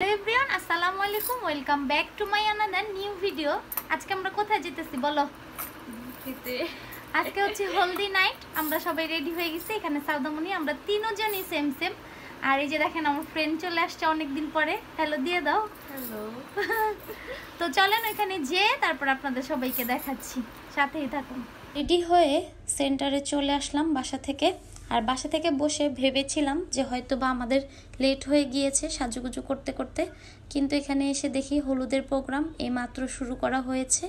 Hello everyone, আসসালামু আলাইকুম। Welcome back to my another new video. আজকে আমরা কোথায় যেতেছি বলো? আজকে হচ্ছে হলদি নাইট। আমরা সবাই রেডি হয়ে গেছি। এখানে সাউদামণি, আমরা তিনজনই সেম সেম। আর এই যে দেখেন আমার ফ্রেন্ড চলে আসছে অনেকদিন পরে। হ্যালো দিয়ে দাও। হ্যালো। তো চলেন ওইখানে যেয়ে তারপর আপনাদের সবাইকে দেখাচ্ছি, সাথেই থাকুন। রেডি হয়ে সেন্টারে চলে আসলাম বাসা থেকে। আর বাসা থেকে বসে ভেবেছিলাম যে হয়তো বা আমাদের লেট হয়ে গিয়েছে সাজুগুজু করতে করতে, কিন্তু এখানে এসে দেখি হলুদের প্রোগ্রাম এইমাত্র শুরু করা হয়েছে।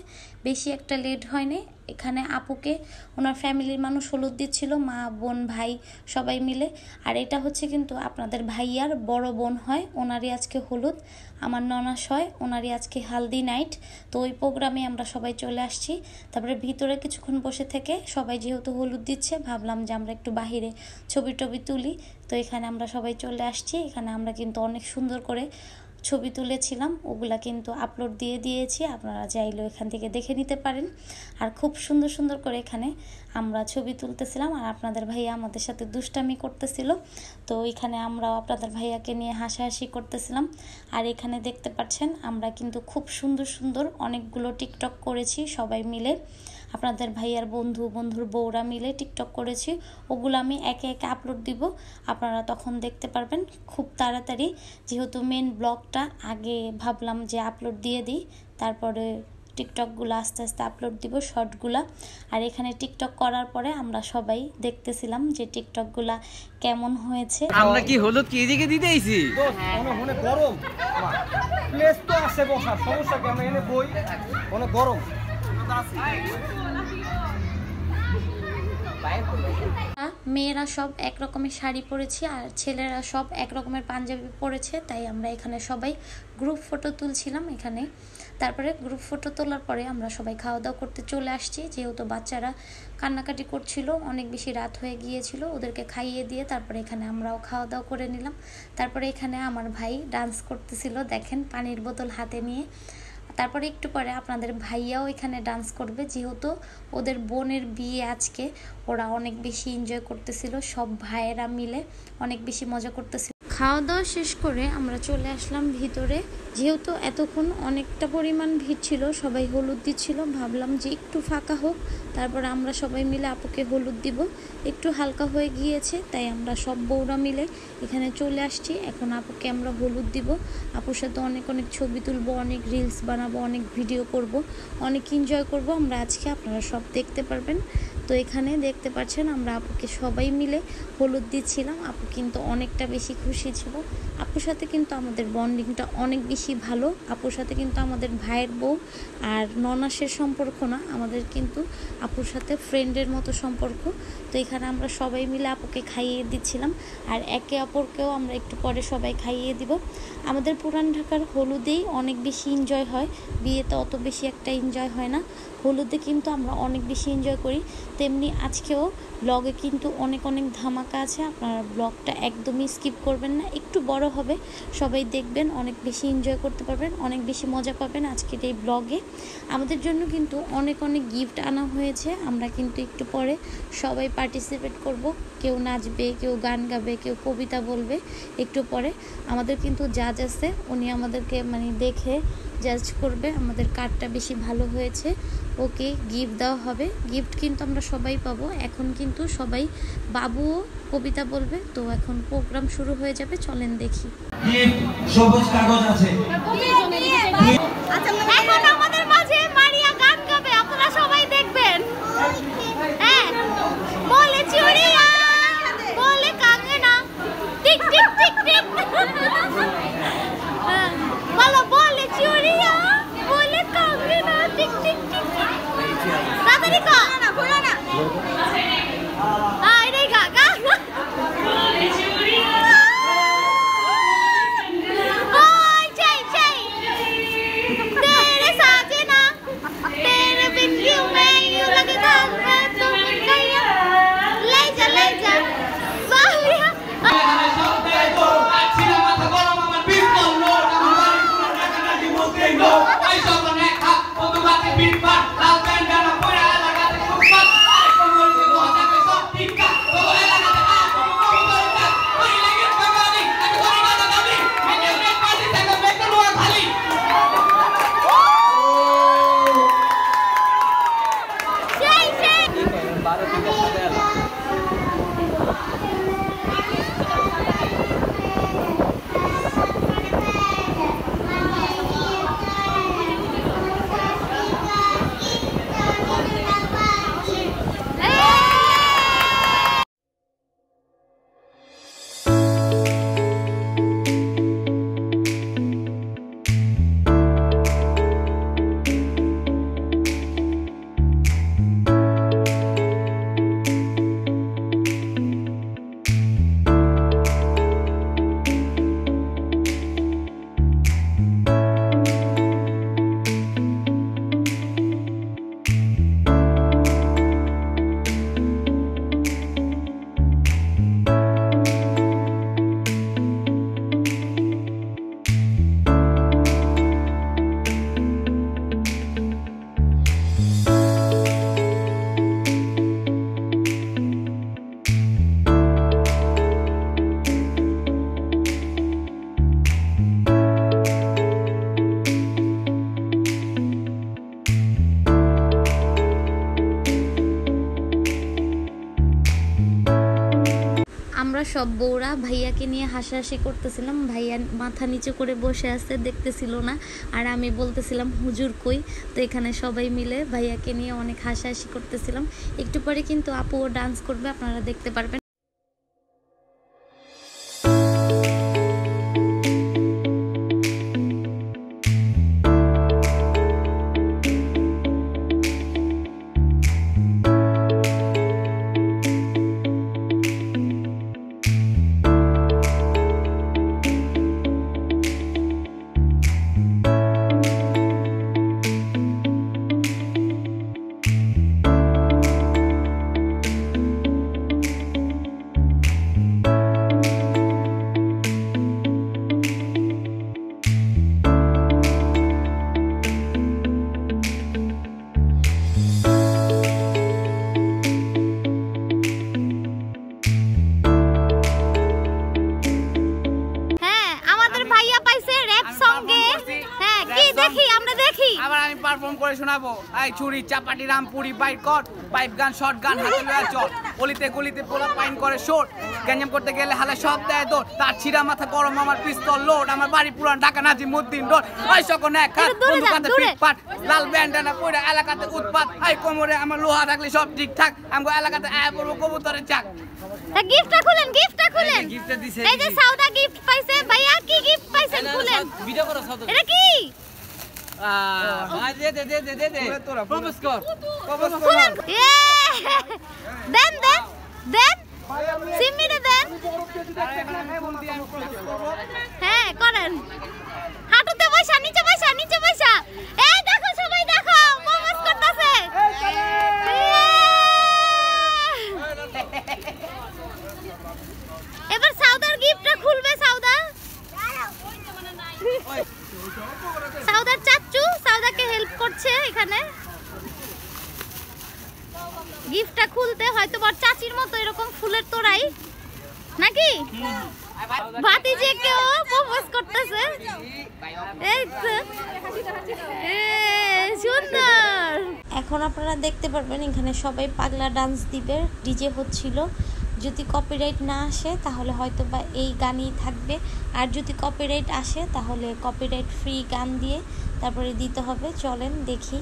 বেশি একটা লেট হয়নি। এখানে আপুকে ওনার ফ্যামিলির মানুষ হলুদ দিচ্ছিল, মা বোন ভাই সবাই মিলে। আর এটা হচ্ছে কিন্তু আপনাদের ভাইয়ার বড় বোন হয়, ওনারই আজকে হলুদ। আমার ননাস হয়, ওনারই আজকে হালদি নাইট। তো ওই প্রোগ্রামে আমরা সবাই চলে আসছি। তারপরে ভিতরে কিছুক্ষণ বসে থেকে সবাই যেহেতু হলুদ দিচ্ছে, ভাবলাম যে আমরা একটু বাহিরে ছবি টবি তুলি। তো এখানে আমরা সবাই চলে আসছি। এখানে আমরা কিন্তু অনেক সুন্দর করে ছবি তুলেছিলাম, ওগুলা কিন্তু আপলোড দিয়ে দিয়েছি, আপনারা চাইলেও এখান থেকে দেখে নিতে পারেন। আর খুব সুন্দর সুন্দর করে এখানে আমরা ছবি তুলতেছিলাম, আর আপনাদের ভাইয়া আমাদের সাথে দুষ্টামি করতেছিল। তো এখানে আমরাও আপনাদের ভাইয়াকে নিয়ে হাসাহাসি করতেছিলাম। আর এখানে দেখতে পাচ্ছেন আমরা কিন্তু খুব সুন্দর সুন্দর অনেকগুলো টিকটক করেছি সবাই মিলে। আপনাদের ভাইয়ার বন্ধুর বউরা মিলে টিকটক করেছি, ওগুলো আমি একে একে আপলোড দিব, আপনারা তখন দেখতে পারবেন খুব তাড়াতাড়ি। যেহেতু মেন ব্লগটা আগে ভাবলাম যে আপলোড দিয়ে দিই, তারপরে টিকটকগুলো আস্তে আস্তে আপলোড দিব, শর্টগুলা। আর এখানে টিকটক করার পরে আমরা সবাই দেখতেছিলাম যে টিকটকগুলা কেমন হয়েছে। আমরা কি হলুদ কি এদিকে দিতেইছি? অনেক গরম, প্লেস তো আছে বসার, সমস্যা কি? আমরা এনে বই, অনেক গরম। মেয়েরা সব এক রকমের শাড়ি পরেছি আর ছেলেরা সব এক রকমের পাঞ্জাবি পরেছে, তাই আমরা এখানে সবাই গ্রুপ ফটো তুলছিলাম এখানে। তারপরে গ্রুপ ফটো তোলার পরে আমরা সবাই খাওয়া দাওয়া করতে চলে আসছি। যেহেতু বাচ্চারা কান্নাকাটি করছিল, অনেক বেশি রাত হয়ে গিয়েছিল, ওদেরকে খাইয়ে দিয়ে তারপরে এখানে আমরাও খাওয়া দাওয়া করে নিলাম। তারপরে এখানে আমার ভাই ডান্স করতেছিল, দেখেন পানির বোতল হাতে নিয়ে। তারপরে একটু পরে আপনাদের ভাইয়াও এখানে ডান্স করবে, যেহেতু ওদের বোনের বিয়ে আজকে, ওরা অনেক বেশি এনজয় করতেছিল, সব ভাইয়েরা মিলে অনেক বেশি মজা করতেছিল। খাওয়া দাওয়া শেষ করে আমরা চলে আসলাম ভিতরে। যেহেতু এতক্ষণ অনেকটা পরিমাণ ভিড় ছিল, সবাই হলুদ দিচ্ছিল, ভাবলাম যে একটু ফাঁকা হোক, তারপরে আমরা সবাই মিলে আপুকে হলুদ দিব। একটু হালকা হয়ে গিয়েছে, তাই আমরা সব বউরা মিলে এখানে চলে আসছি। এখন আপুকে আমরা হলুদ দিব, আপুর সাথে অনেক অনেক ছবি তুলবো, অনেক রিলস বানাবো, অনেক ভিডিও করব, অনেক এনজয় করব আমরা আজকে, আপনারা সব দেখতে পারবেন। তো এখানে দেখতে পাচ্ছেন আমরা আপুকে সবাই মিলে হলুদ দিচ্ছিলাম। আপু কিন্তু অনেকটা বেশি খুশি ছিল। আপুর সাথে কিন্তু আমাদের বন্ডিংটা অনেক বেশি ভালো। আপুর সাথে কিন্তু আমাদের ভাইয়ের বউ আর ননাসের সম্পর্ক না, আমাদের কিন্তু আপুর সাথে ফ্রেন্ডের মতো সম্পর্ক। তো এখানে আমরা সবাই মিলে আপুকে খাইয়ে দিচ্ছিলাম, আর একে অপরকেও আমরা একটু পরে সবাই খাইয়ে দিব। আমাদের পুরান ঢাকার হলুদেই অনেক বেশি এনজয় হয়, বিয়েতে অত বেশি একটা এনজয় হয় না। হলুদে কিন্তু আমরা অনেক বেশি এনজয় করি। তেমনি আজকেও ব্লগে কিন্তু অনেক অনেক ধামাকা আছে, আপনারা ব্লগটা একদমই স্কিপ করবেন না, একটু বড় হবে, সবাই দেখবেন, অনেক বেশি এনজয় করতে পারবেন, অনেক বেশি মজা পাবেন আজকের এই ব্লগে। আমাদের জন্য কিন্তু অনেক অনেক গিফট আনা হয়েছে, আমরা কিন্তু একটু পরে সবাই পার্টিসিপেট করব, কেউ নাচবে, কেউ গান গাবে, কেউ কবিতা বলবে। একটু পরে আমাদের কিন্তু জাজ আছে, উনি আমাদেরকে দেখে জাজ করবে আমাদের কার্ডটা বেশি ভালো হয়েছে, ওকে গিফট দেওয়া হবে। গিফট কিন্তু আমরা সবাই পাবো। এখন কিন্তু সবাই, বাবুও কবিতা বলবে। তো এখন প্রোগ্রাম শুরু হয়ে যাবে, চলেন দেখি। সবুজ কাগজ আছে। এখন আমাদের মাঝে মারিয়া গান গাবে, আপনারা সবাই দেখবেন। হ্যাঁ, বলে চুড়িয়া বলে Kangana, tick tick tick tick, বলো বলে চুড়িয়া বলে Kangana, tick tick tick tick. তাড়াতাড়ি কর না, ভুলো না। আরে গা গা বলে চুড়িয়া, ওই চাই চাই তেরে সাজনা, तेरे बिन क्यों मैं यूं लगता मैं तो मिल गया, ले जा सालिया। সব বউরা ভাইয়াকে নিয়ে হাসাহাসি করতেছিলাম। ভাইয়া মাথা নিচু করে বসে আছে, দেখতেছিল না, আর আমি বলতেছিলাম হুজুর কই। তো এখানে সবাই মিলে ভাইয়াকে নিয়ে অনেক হাসাহাসি করতেছিলাম। একটু পরে কিন্তু আপুও ডান্স করবে, আপনারা দেখতে পারবেন। আবার আমি পারফর্ম করে শোনাবো। এই ছুরি চাপাটি রামপুরি বাইট কর, পাইপ গান শর্ট গান হাতে লয়া চল, অলিতে গলিতে পোলা পাইন করে শোট, গ্যাঞ্জাম করতে গেলে হালে সব দেয় দৌড়, তার ছিড়া মাথা গরম আমার পিস্তল লোড, আমার বাড়ি পুরান ঢাকা নাজিমউদ্দিন রোড, ওই সকল এক হাত বন্ধুকাতে ফিটপাট, লাল ব্যান্ডানা পয়রা এলাকাতে উৎপাত, এই কোমরে আমার লোহা থাকলে সব ঠিকঠাক, আমগো এলাকাতে আয় পড়বো কবুতরের চাক। গিফটটা খুলেন, গিফটটা খুলেন। এই যে সাউদা গিফট পাইছে। ভাইয়া কি গিফট পাইছেন খুলেন। ভিডিও করো সাউদা। এটা কি? ভাই দে দে দে দে দে প্রপোজ কর, প্রপোজ কর। খুলেন। দেন দেন দেন, সিমিরে দেন। হ্যাঁ করেন। হাঁটুতে বসা, নিচে বসা, নিচে বসা। এই দেখো সবাই দেখো, প্রপোজ করতেছে। এবার সাউদার গিফটটা খুলবে। সাউদা, সাউদার চাচু সাউদাকে হেল্প করছে এখানে গিফটটা খুলতে। হয়তো বড় চাচির মতো এরকম ফুলের তোড়াই নাকি ভাতিজে কেউ প্রপোজ করতেছে। এই তো সুন্দর। এখন আপনারা দেখতে পারবেন এখানে সবাই পাগলা ডান্স দিবে, ডিজে হচ্ছিল। যদি কপিরাইট না আসে তাহলে হয়তো বা এই গানই থাকবে, আর যদি কপিরাইট আসে তাহলে কপিরাইট ফ্রি গান দিয়ে তারপরে দিতে হবে। চলেন দেখি।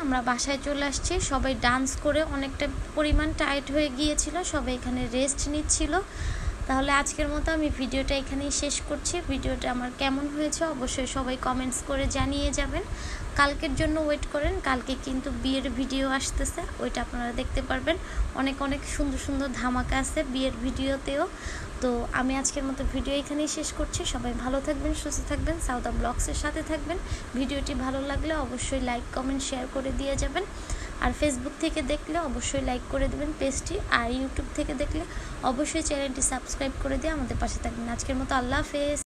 আমরা বাসায় চলে আসছি। সবাই ডান্স করে অনেকটা পরিমাণ টাইট হয়ে গিয়েছিল, সবাই এখানে রেস্ট নিচ্ছিল। তাহলে আজকের মতো আমি ভিডিওটা এখানেই শেষ করছি। ভিডিওটা আমার কেমন হয়েছে অবশ্যই সবাই কমেন্টস করে জানিয়ে যাবেন। কালকের জন্য ওয়েট করেন, কালকে কিন্তু বিয়ের ভিডিও আসতেছে, ওইটা আপনারা দেখতে পারবেন। অনেক অনেক সুন্দর সুন্দর ধামাকা আছে বিয়ের ভিডিওতেও। তো আমি আজকের মতো ভিডিও এখানেই শেষ করছি। সবাই ভালো থাকবেন, সুস্থ থাকবেন, সাউদা ব্লগসের সাথে থাকবেন। ভিডিওটি ভালো লাগলে অবশ্যই লাইক কমেন্ট শেয়ার করে দিয়ে যাবেন। আর ফেসবুক থেকে দেখলে অবশ্যই লাইক করে দেবেন পেজটি, আর ইউটিউব থেকে দেখলে অবশ্যই চ্যানেলটি সাবস্ক্রাইব করে দিয়ে আমাদের পাশে থাকবেন। আজকের মতো আল্লাহ হাফেজ।